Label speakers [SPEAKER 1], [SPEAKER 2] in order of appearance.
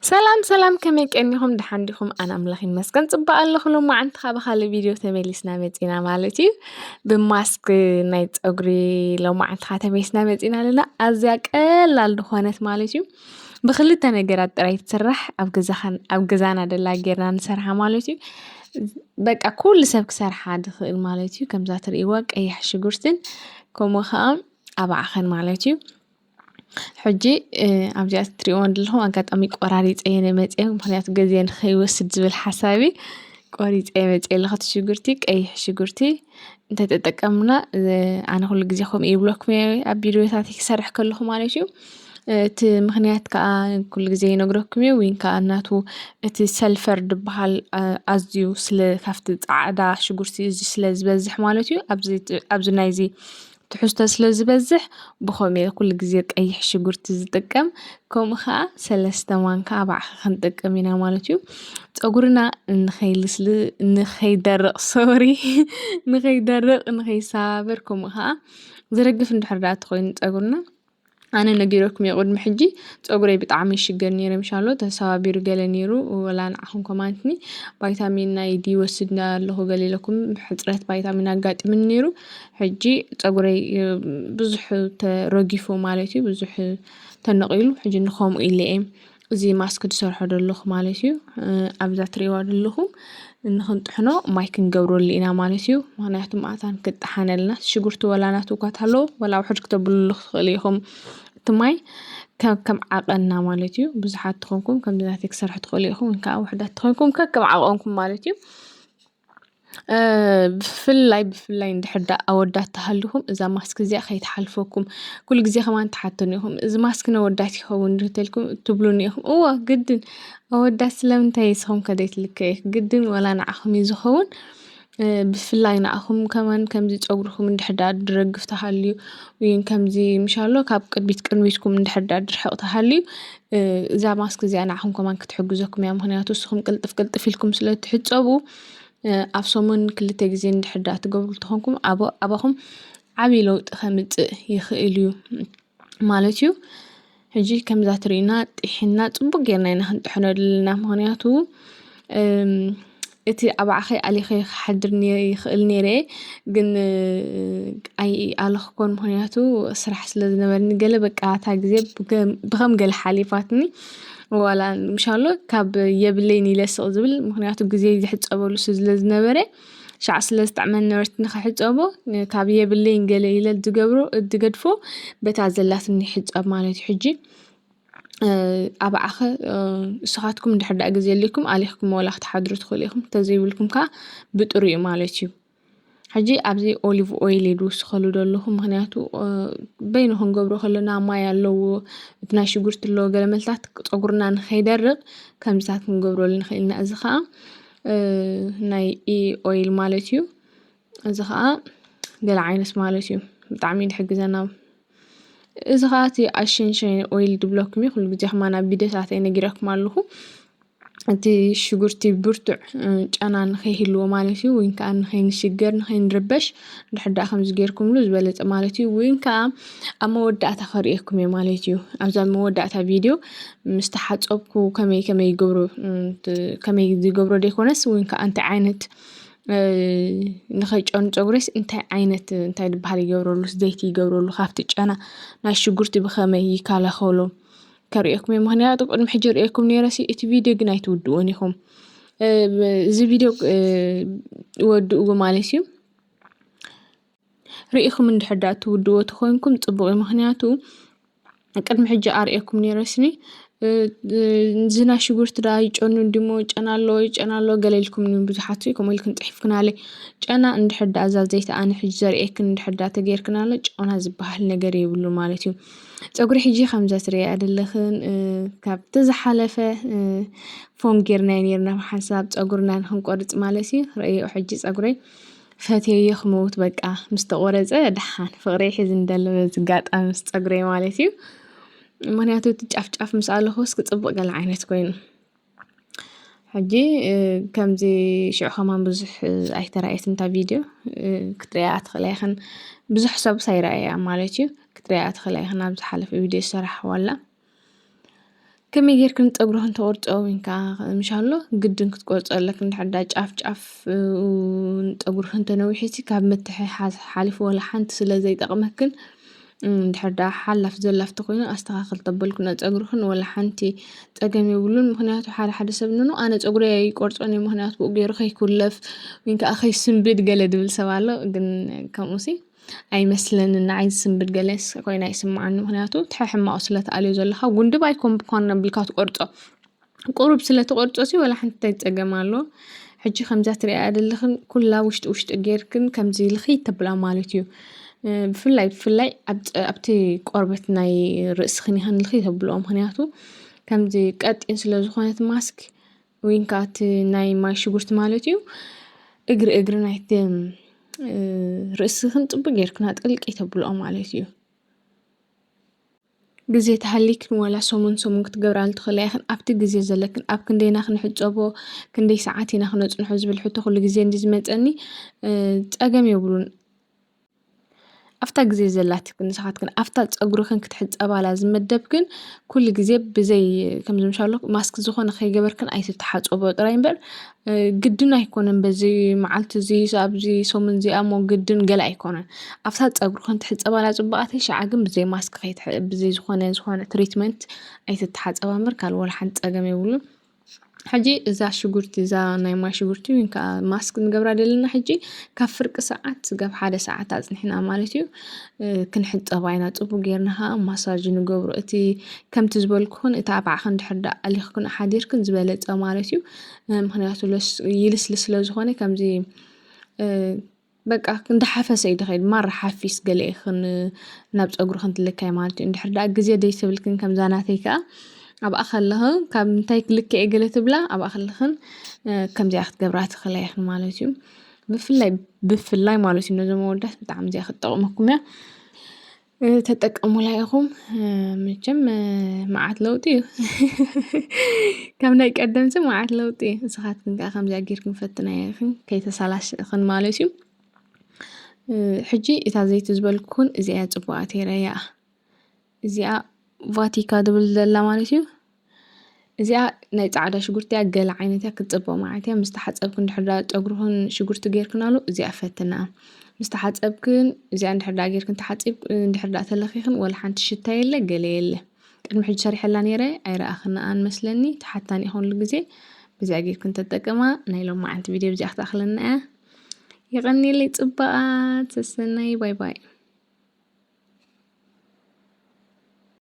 [SPEAKER 1] ሰላም ከመይቀኒኹም ድሓንዲኹም ኣነ ኣምላኽ ይመስገን ጽባቕ ኣለኹ መዓልትኻ ብኻልእ ቪድዮ ተመሊስና መጺና ማለት እዩ ብማስክ ናይ ፀጉሪ ሎማዓልትኻ ተመሊስና መጺና ኣለና ኣዝያ ቀላል ዝኾነት ማለት እዩ ብኽልተ ነገራት ጥራይ ትስራሕ ኣብ ገዛና ደላ ጌርና ንሰርሓ ማለት እዩ በቃ ኩሉ ሰብ ክሰርሓ ድኽእል ማለት እዩ ከምዛ ትርእይዋ ቀይሕ ሽጉርትን ከምኡ ኸዓ ኣባዓኸን ማለት እዩ ሕጂ ኣብዚኣ ትሪእዎን ዘለኹም ኣጋጣሚ ቆራሪፀ እየ መፂአ ምኽንያቱ ገዚአ ንኸይወስድ ዝብል ሓሳቢ ቆሪፀ መፂአ ኣለኹ እቲ ሽጉርቲ ቀይሕ ሽጉርቲ እንተተጠቀምና ኣነ ኩሉ ግዜ ከምኡ ይብለኩም እየ ኣብ ቪድዮታት ክሰርሕ ከለኹ ማለት እዩ እቲ ምኽንያት ከዓ ኩሉ ግዜ ይነግረኩም እየ ወይ ከዓ እናቱ እቲ ሰልፈር ድበሃል ኣዝዩ ካብቲ ፃዕዳ ሽጉርቲ ስለ ዝበዝሕ ማለት እዩ ኣብዚ ናይዚ ትሕዝቶ ስለ ዝበዝሕ ብኸመይ እየ ኩሉ ግዜ ቀይሕ ሽጉርቲ ዝጥቀም ከምኡ ከዓ 3 ማንካ ኣባዓኸ ክንጥቀም ኢና ማለት እዩ ፀጉርና ንኸይደርቕ ንኸይሰባበር ከምኡ ከዓ ዝረግፍ እንድሕር ዳኣ እንተኾይኑ ፀጉርና ኣነ ነጊረኩም እየ ቅድሚ ሕጂ ፀጉረይ ብጣዕሚ ይሽገር ነይሩ ምሻሎ ተሰባቢሩ ገለ ነይሩ ወላ ንዓኹም ኮማንትኒ ቫይታሚን ናይ ዲ ወስድ ኣለኹ ገለ ኢለኩም ሕፅረት ቫይታሚን ኣጋጢሙኒ ነይሩ ሕጂ ፀጉረይ ብዙሕ ተረጊፉ ማለት እዩ ብዙሕ ተነቂሉ ሕጂ ንኸምኡ ኢለ እየ እዚ ማስክ ዝሰርሖ ዘለኹ ማለት እዩ ኣብዛ ትሪእዋ ዘለኹም ንኽንጥሕኖ ማይ ክንገብረሉ ኢና ማለት እዩ ምኽንያቱ መዓዛን ክጥሓነልና ሽጉርቲ ወላ ናቱ እኳ እንተሃለዎ ወላ ውሕድ ክተብልሉ ትኽእሉ ኢኹም እቲ ማይ ከም ዓቐንና ማለት እዩ ብዙሓት ተኾንኩም ከምዚ ናተይ ክሰርሑ ትኽእሉ ኢኹም ወይ ከዓ ውሕዳት ተኾንኩም ከከም ዓቐንኩም ማለት እዩ ብፍላይ እንድሕር ዳኣ ኣወዳት ተሃልዩኹም እዛ ማስክ እዚኣ ከይትሓልፈኩም ኩሉ ግዜ ከማን ትሓተኑ ኢኹም እዚ ማስክ ንኣወዳት ይኸውን ዶ ተልኩም ትብሉኒ ኢኹም እዋ ግድን ኣወዳት ስለምንታይ ንስኹም ከ ዘይትልከይ ግድን ወላ ንዓኹም እዩ ዝኸውን ብፍላይ ንዓኹም ከማን ከምዚ ፀጉርኩም እንድሕር ዳኣ ዝረግፍ ተሃልዩ ወይ ከምዚ ምሻሎ ካብ ቅድሚትኩም እንድሕር ዳኣ ድርሕቕ ተሃልዩ እዛ ማስክ እዚኣ ንዓኹም ከማን ክትሕግዘኩም እያ ምኽንያቱ ንስኹም ቅልጥፍ ኢልኩም ስለትሕፀቡ ኣብ ሰሙን 2 ግዜ እንድሕር ዳኣ ትገብሩ እንተኾንኩም ኣባኹም ዓብዪ ለውጢ ከምፅእ ይኽእል እዩ ማለት እዩ ሕጂ ከምዛ ትሪእና ጢሒና ፅቡቅ ጌርና ኢና ክንጥሕኖ ዘለና ምኽንያቱ እቲ ኣባዓኸይ ኣሊኸ ክሓድር ይኽእል ነይረ ግን ኣይኣለኽኮን ምኽንያቱ ስራሕ ስለ ዝነበረኒ ገለ በቃ እታ ግዜ ብኸም ገለ ሓሊፋትኒ ወላ ምሻሎ ካብ የብለይን ይለስቕ ዝብል ምኽንያቱ ግዜ ዝሕፀበሉ ስለ ዝነበረ ሻዕ ስለ ዝጠዕመኒ ነበረት ንኽሕፀቦ ካብ የብለይን ገለ ኢለ ዝገድፎ በታ ዘላትኒ ይሕፀብ ማለት እዩ ሕጂ ኣባዓኸ ንስኻትኩም እንድሕር ዳኣ ግዜ ኣለኩም ኣሊኽኩም ወላ ክትሓድሩ ትኽእሉ ኢኹም እንተዘይብልኩም ከዓ ብጥሪኡ ማለት እዩ ሕጂ ኣብዚ ኦሊቭ ኦይል እየ ዝውስኸሉ ዘለኹ ምኽንያቱ በይኑ ክንገብሮ ከለና ማይ ኣለዎ እቲ ናይ ሽጉርቲ ኣለዎ ገለ መልታት ፀጉርና ንኸይደርቕ ከምዚታት ክንገብረሉ ንኽእል ኢና እዚ ከዓ ናይ ኦይል ማለት እዩ እዚ ከዓ ገለ ዓይነት ማለት እዩ ብጣዕሚ ዝሕግዘና እዚ ከዓ እቲ ኣሸንሸን ኦይል ድብለኩም ኩሉ ግዜ ከማን ኣብ ቪድዮታት ነጊረኩም ኣለኹ እቲ ሽጉርቲ ብርቱዕ ጨና ንኸይህልዎ ማለት እዩ ወይ ከዓ ንኸይንሽገር ንኸይንርበሽ እንድሕር ዳኣ ከምዚ ጌርኩምሉ ዝበለፀ ማለት እዩ ወይ ከዓ ኣብ መወዳእታ ከርእየኩም እየ ማለት እዩ ኣብዛ መወዳእታ ቪድዮ ምስ ተሓፀብኩ ከመይ ዝገብሮ ዘይኮነስ ወይ ከዓ እንታይ ዓይነት ንኸይጨኑ ፀጉረይስ እንታይ ድበሃል ይገብረሉ ዘይቲ ይገብረሉ ካብቲ ጨና ናይ ሽጉርቲ ብኸመይ ይከላኸሎ ከርእየኩም እየ ምኽንያቱ ቅድሚ ሕጂ ርእየኩም ነይረሲ እቲ ቪድዮ ግን ኣይትውድእዎን ኢኹም እዚ ቪድዮ ወድእዎ ማለት እዩ ርኢኹም እንድሕር ዳኣ ትውድእዎ ተኾይንኩም ፅቡቕ እዩ ምኽንያቱ ቅድሚ ሕጂ ኣርእየኩም ነይረስኒ ዝና ሽጉርቲ ዳ ይጨኑ ድሞ ጨና ኣለዎ ገለ ኢልኩም ብዙሓት ከምኡ ኢልክን ፅሒፍክናለይ ጨና እንድሕር ዳኣ እዛ ዘይቲ ኣነ ሕጂ ዘርእየክን እንድሕር ዳኣ ተገይርክናሎ ጨና ዝበሃል ነገር የብሉ ማለት እዩ ፀጉሪ ሕጂ ከምዛ ትሪእያ ዘለኽን ካብቲ ዝሓለፈ ፎን ጌርናዮ ነርና ብሓንሳብ ፀጉርና ንክንቆርፅ ማለት እዩ ርእዮ ሕጂ ፀጉረይ ፈትየዮ ክመውት በቃ ምስ ተቆረፀ ድሓን ፍቕረይ ሒዝን ዘሎ በዚ ኣጋጣሚ ምስ ፀጉረይ ማለት እዩ ምኽንያቱ እቲ ጫፍ ምስ ኣለኹስ ክፅቡቕ ገለ ዓይነት ኮይኑ ሕጂ ከምዚ ሽዑ ከማን ብዙሕ ኣይተረኣየትን እታ ቪድዮ ክትሪኣ ትኽእላ ኢኽን ብዙሕ ሰብ ኣይረኣያ ማለት እዩ ክትሪኣ ትኽእላ ኢኽን ኣብ ዝሓለፈ ቪድዮ ዝሰራሕዋ ኣላ ከመይ ጌርክን ፀጉርኽን ተቆርፆ ወይንካ ምሻሎ ግድን ክትቆርፀለክ እንድሕር ጫፍ ፀጉርኽን ተነዊሒሲ ካብ ምትሕሓዝ ሓሊፉ ወላ ሓንቲ ስለዘይጠቕመክን እንድሕር ሓላፍ ዘላፍቲ ኮይኑ ኣስተኻኽል ተበልኩ ፀጉርኽን ወላ ሓንቲ ፀገም የብሉን። ምክንያቱ ሓደ ሰብ ንኑ ኣነ ፀጉረይ ኣይቆርፆን እየ ምክንያቱ ብኡ ገይሩ ከይኩለፍ ወይንከዓ ከይስንብድ ገለ ድብል ሰብ ኣሎ። ግን ከምኡሲ ኣይመስለንን ንዓይ ዝስንብድ ገለስ ኮይኑ ኣይስምዓኒ። ምክንያቱ ትሕሕማቑ ስለተኣልዮ ዘለኻ ጉንድብ ኣይኮን ብኳን ኣቢልካ ትቆርፆ ቁሩብ ስለትቆርፆሲ ወላ ሓንቲ እንታይ ፀገም ኣለዎ። ሕጂ ከምዛ ትሪኣ ዘለኽን ኩላ ውሽጢ ጌርክን ከምዚ ልኺ ተብላ ማለት እዩ። ብፍላይ ኣብቲ ቆርበት ናይ ርእስኽን ኢኸን ልኺ ተብልኦ ምክንያቱ ከምዚ ቀጢን ስለዝኾነት ማስክ ወይንከዓ እቲ ናይ ማይ ሽጉርቲ ማለት እዩ እግሪ ናይቲ ርእስኽን ፅቡቅ ጌርክን ኣጥልቂ ተብልኦ ማለት እዩ። ግዜ ተሃሊክን ወላ ሰሙን ክትገብራሉ ትኽእላ ኢኽን ኣብቲ ግዜ ዘለክን ኣብ ክንደይና ክንሕፀቦ ክንደይ ሰዓት ኢና ክነፅንሖ ዝብል ሕቶ ኩሉ ግዜ እንድዝመፀኒ ፀገም የብሉን። ኣፍታ ግዜ ዘላትክን ንስኻትክን ኣፍታ ፀጉርኽን ክትሕፀባላ ዝምደብክን ኩሉ ግዜ ብዘይ ከምዚ ምሻሎ ማስክ ዝኾነ ከይገበርክን ኣይትተሓፀቦ ጥራይ እምበር ግድን ኣይኮነን በዚ መዓልቲ እዚ ኣብዚ ሰሙን እዚኣ እሞ ግድን ገለ ኣይኮነን። ኣፍታ ፀጉርኽን ትሕፀባላ ፅቡቃተይ ሸዓ ግን ብዘይ ማስክ ብዘይ ዝኾነ ትሪትመንት ኣይትተሓፀባ እምበር ካልእ ወላ ሓንቲ ፀገም የብሉን። ሕጂ እዛ ሽጉርቲ እዛ ናይ ማይ ሽጉርቲ ወይንከዓ ማስክ ንገብራ ዘለና ሕጂ ካብ ፍርቂ ሰዓት ጋብ 1 ሰዓት ኣፅኒሕና ማለት እዩ ክንሕፀባ ኢና ፅቡቅ ጌርና ከዓ ማሳጅ ንገብሮ እቲ ከምቲ ዝበልኩኽን እታ ባዕኽን እንድሕር ኣሊኽክን ሓዲርክን ዝበለፀ ማለት እዩ። ምክንያቱ ይልስልስ ስለዝኾነ ከምዚ በቃ እንዳሓፈሰ እዩ ዝኸይድ ማር ሓፊስ ገለ ኢኽን ናብ ፀጉርኽን ትልካይ ማለት እዩ። እንድሕር ግዜ ደይትብልክን ከምዛ ናተይ ከዓ ኣብኣ ከለኽን ካብ እንታይ ክልክዕ ገለ ትብላ ኣብኣ ከለኽን ከምዚኣ ክትገብራ ትኽእላ ኢኽን ማለት እዩ። ብፍላይ ማለት እዩ ነዞም ኣወዳት ብጣዕሚ እዚኣ ክትጠቕመኩም እያ ተጠቀሙላ ኢኹም። መቸም መዓት ለውጢ እዩ ካብ ናይ ቀደምቲ መዓት ለውጢ እዩ። ንስኻትክን ከዓ ከምዚኣ ጌርክን ፈትናዮ ኢኽን ከይተሳላሽክን ማለት እዩ። ሕጂ እታ ዘይቲ ዝበልኩን እዚኣ ፅቡቃት እያ እዚኣ ቫቲካ ድብል ዘላ ማለት እዩ። እዚኣ ናይ ፃዕዳ ሽጉርቲ እያ ገለ ዓይነት እያ ክትፅበቕ ማለት እያ። ምስ ተሓፀብክን እንድሕር ፀጉርኽን ሽጉርቲ ጌርክናሉ እዚኣ ፈትና ምስ ተሓፀብክን እዚኣ እንድሕር ጌርክን ተሓፂብ እንድሕር ተለኺኽን ወላ ሓንቲ ሽታ የለ ገለ የለ። ቅድሚ ሕጂ ሰሪሐላ ነይረ ኣይረኣኽን መስለኒ ተሓታኒ ኢኹን ግዜ በዚኣ ጌርክን ተጠቀማ። ናይ ሎም መዓልቲ ቪድዮ በዚኣ ክተኣኽለና እያ። ይቐኒለይ ፅቡቃት ሰናይ ባይ ባይ